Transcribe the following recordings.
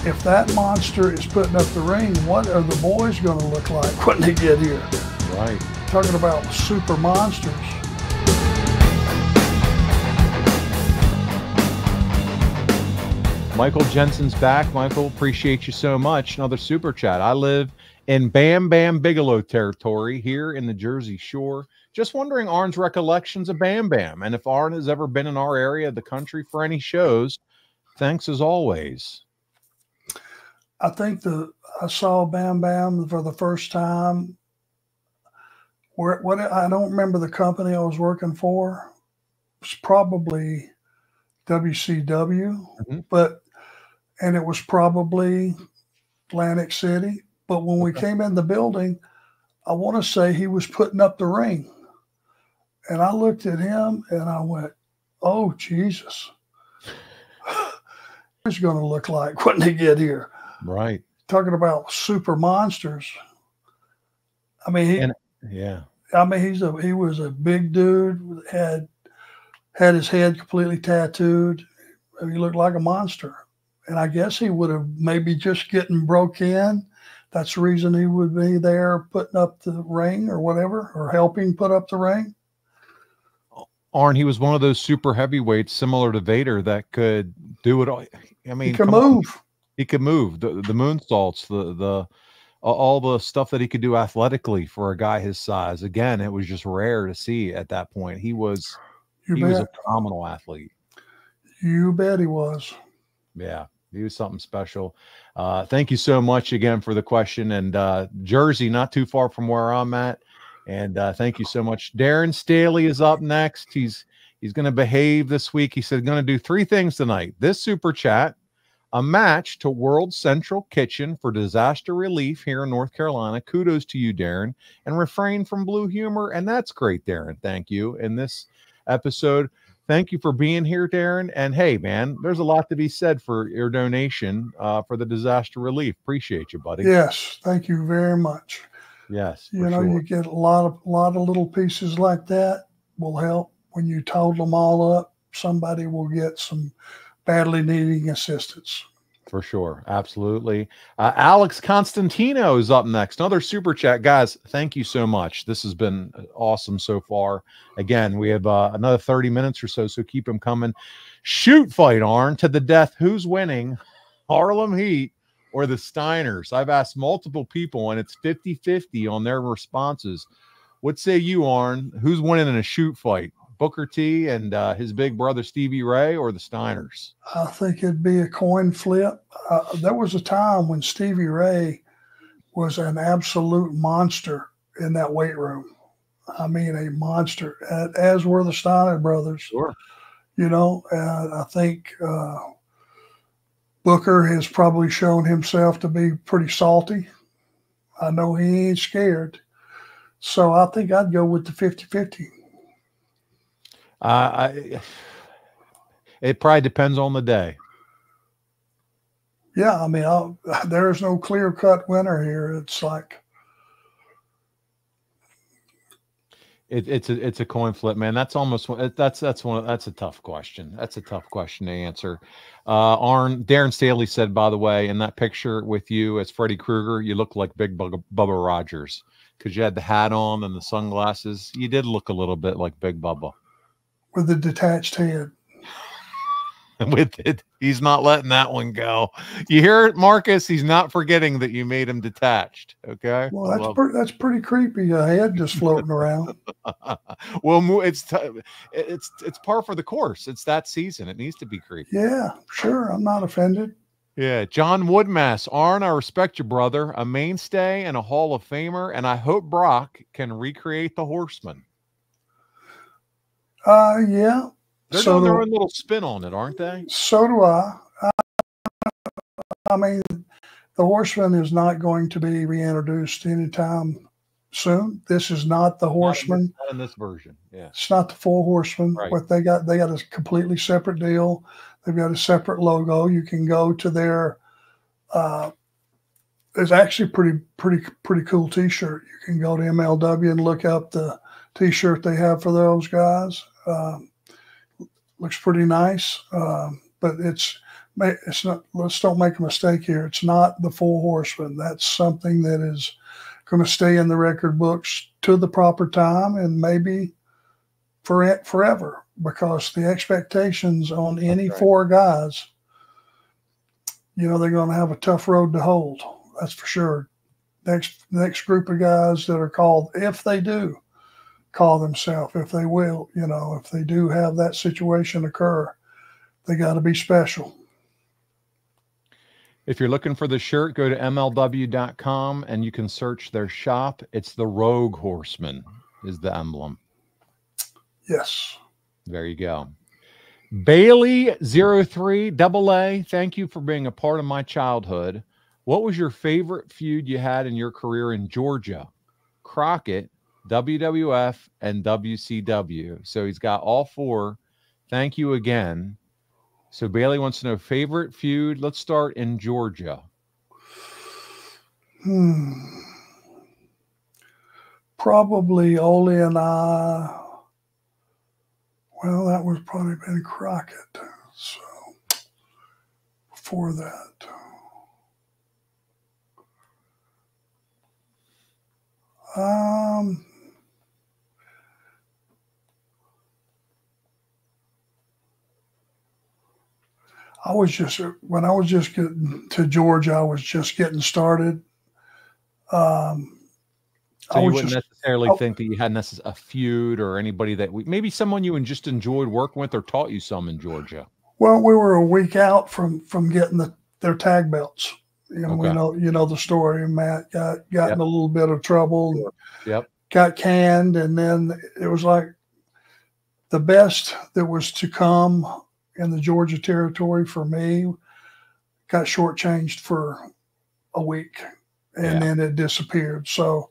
if that monster is putting up the ring, what are the boys going to look like when they get here? Right. Talking about super monsters. Michael Jensen's back. Michael, appreciate you so much. Another super chat. I live in Bam Bam Bigelow territory here in the Jersey Shore. Just wondering Arn's recollections of Bam Bam and if Arn has ever been in our area of the country for any shows. Thanks as always. I think I saw Bam Bam for the first time. I don't remember the company I was working for. It was probably WCW, and it was probably Atlantic City. But when we came in the building, I want to say he was putting up the ring. And I looked at him and I went, oh, Jesus. What's going to look like when they get here? Right. Talking about super monsters. I mean, he was a big dude, had his head completely tattooed. He looked like a monster. And I guess he would have maybe just getting broke in. That's the reason he would be there putting up the ring or whatever, or helping put up the ring. Arn, he was one of those super heavyweights similar to Vader that could do it all. I mean, he could move. He could move. The moonsaults, all the stuff that he could do athletically for a guy his size. Again, it was just rare to see at that point. He was a phenomenal athlete. You bet he was. Yeah, he was something special. Thank you so much again for the question. And Jersey, not too far from where I'm at. And thank you so much. Darren Staley is up next. He's going to behave this week. He said going to do 3 things tonight. This super chat, a match to World Central Kitchen for disaster relief here in North Carolina. Kudos to you, Darren. And refrain from blue humor. And that's great, Darren. Thank you. In this episode, thank you for being here, Darren. And hey, man, there's a lot to be said for your donation for the disaster relief. Appreciate you, buddy. Yes, thank you very much. Yes, you get a lot of little pieces like that will help. When you total them all up, somebody will get some badly needing assistance. For sure. Absolutely. Alex Constantino is up next. Another super chat. Guys, thank you so much. This has been awesome so far. Again, we have another 30 minutes or so keep them coming. Shoot fight, Arn, to the death. Who's winning? Harlem Heat or the Steiners? I've asked multiple people, and it's 50-50 on their responses. What say you, Arn? Who's winning in a shoot fight? Booker T and his big brother Stevie Ray, or the Steiners? I think it'd be a coin flip. There was a time when Stevie Ray was an absolute monster in that weight room. I mean, a monster, as were the Steiner brothers. Sure. And I think Booker has probably shown himself to be pretty salty. I know he ain't scared. So I think I'd go with the 50-50. It probably depends on the day. Yeah, I mean, there's no clear-cut winner here. It's like it's a coin flip, man. That's a tough question. That's a tough question to answer. Darren Staley said, by the way, in that picture with you as Freddy Krueger, you look like Big Bubba Rogers because you had the hat on and the sunglasses. You did look a little bit like Big Bubba. With the detached head. With it, he's not letting that one go. You hear it, Marcus? He's not forgetting that you made him detached. Okay. Well, that's pretty creepy. A head just floating around. Well, it's par for the course. It's that season. It needs to be creepy. Yeah, sure. I'm not offended. Yeah, John Woodmass. Arn, I respect your brother, a mainstay and a Hall of Famer, and I hope Brock can recreate the Horseman. Yeah. They're doing their own little spin on it, aren't they? So do I. I mean, the Horseman is not going to be reintroduced anytime soon. This is not the Horseman. Not in this version. Yeah. It's not the Four Horsemen. Right. What they got a completely separate deal. They've got a separate logo. You can go to their it's actually pretty cool t-shirt. You can go to MLW and look up the t-shirt they have for those guys. Looks pretty nice, but it's it's not, let's don't make a mistake here. It's not the Four Horsemen. That's something that is going to stay in the record books to the proper time and maybe forever, because the expectations on any four guys, you know, they're going to have a tough road to hold. That's for sure. Next group of guys that are called, if they do call themselves, if they will, you know, if they do have that situation occur, they got to be special. If you're looking for the shirt, go to MLW.com and you can search their shop. It's the Rogue Horseman is the emblem. Yes. There you go. Bailey03 AA, thank you for being a part of my childhood. What was your favorite feud you had in your career in Georgia? Crockett, WWF, and WCW. So he's got all four. Thank you again. So Bailey wants to know favorite feud. Let's start in Georgia. Probably Ole and I. Well, that was probably been Crockett. So before that. When I was just getting to Georgia, I was just getting started. So you wouldn't necessarily think that you had a feud or anybody that maybe someone you just enjoyed working with or taught you some in Georgia. Well, we were a week out from getting their tag belts. You know, you know the story. Matt got in a little bit of trouble. Yep. Got canned, and then it was like the best that was to come in the Georgia territory for me got shortchanged for a week, and then it disappeared. So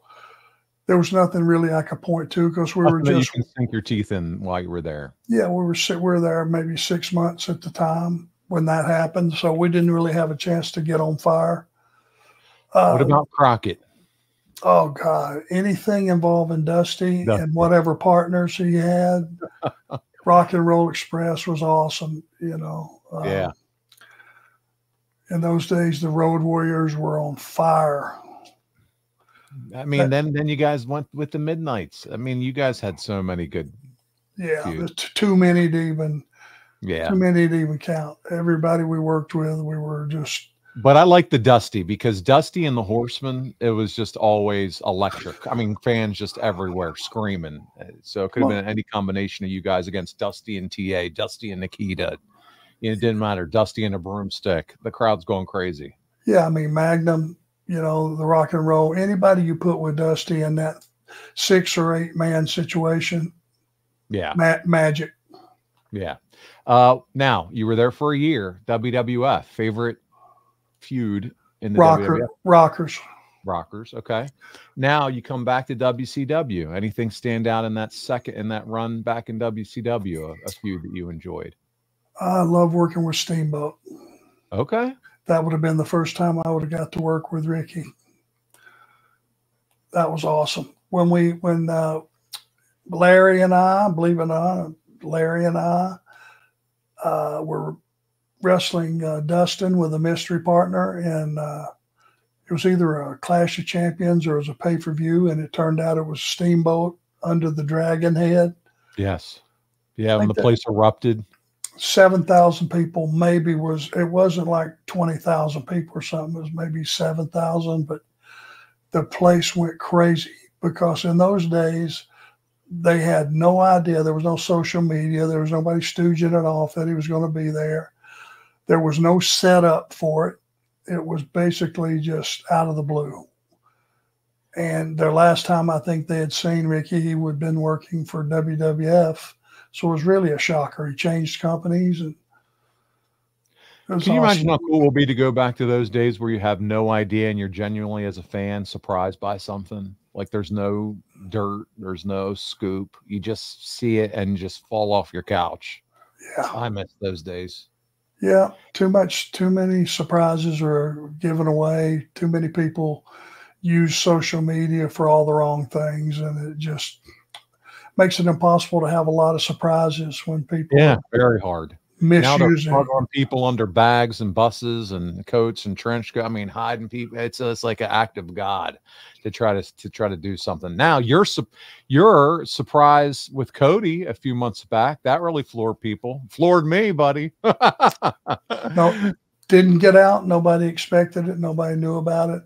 there was nothing really I could point to, because we were just, you can sink your teeth in while you were there. Yeah, we were there maybe 6 months at the time when that happened, so we didn't really have a chance to get on fire. What about Crockett? Oh God, anything involving Dusty and whatever partners he had. Rock and Roll Express was awesome, you know. In those days, the Road Warriors were on fire. I mean, then you guys went with the Midnights. I mean, you guys had so many good. Yeah, too many to even count. Everybody we worked with, we were just. But I like the Dusty, because Dusty and the Horsemen, it was just always electric. I mean, fans just everywhere screaming. So it could have been any combination of you guys against Dusty and TA, Dusty and Nikita. You know, it didn't matter. Dusty and a broomstick. The crowd's going crazy. Yeah, I mean, Magnum, you know, the Rock and Roll, anybody you put with Dusty in that 6 or 8 man situation. Yeah. Magic. Yeah. Now, you were there for a year. WWF, favorite feud in the WWF? Rockers. Okay. Now you come back to WCW. Anything stand out in that run back in WCW, a feud that you enjoyed? I love working with Steamboat. Okay. That would have been the first time I would have got to work with Ricky. That was awesome. When Larry and I, believe it or not, Larry and I were wrestling Dustin with a mystery partner, and it was either a Clash of Champions or it was a pay-per-view, and it turned out it was Steamboat under the Dragon Head. Yes. Yeah, when the place erupted. 7,000 people maybe it wasn't like 20,000 people or something. It was maybe 7,000, but the place went crazy, because in those days they had no idea. There was no social media. There was nobody stooging it off that he was going to be there. There was no setup for it. It was basically just out of the blue. And their last time I think they had seen Ricky, he would have been working for WWF. So it was really a shocker. He changed companies. And can you imagine how cool it will be to go back to those days where you have no idea and you're genuinely, as a fan, surprised by something? Like there's no dirt, there's no scoop. You just see it and just fall off your couch. Yeah. I miss those days. Yeah. Too many surprises are given away. Too many people use social media for all the wrong things. And it just makes it impossible to have a lot of surprises when people. Yeah, very hard. Now they're misusing. smuggling people under bags and buses and coats and trench coat. I mean, hiding people. It's like an act of God to try to do something. Now your surprise with Cody a few months back, that really floored people. Floored me, buddy. No, didn't get out. Nobody expected it. Nobody knew about it.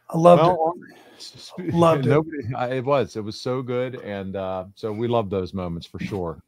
I loved it. Loved it. It was so good, and so we love those moments for sure.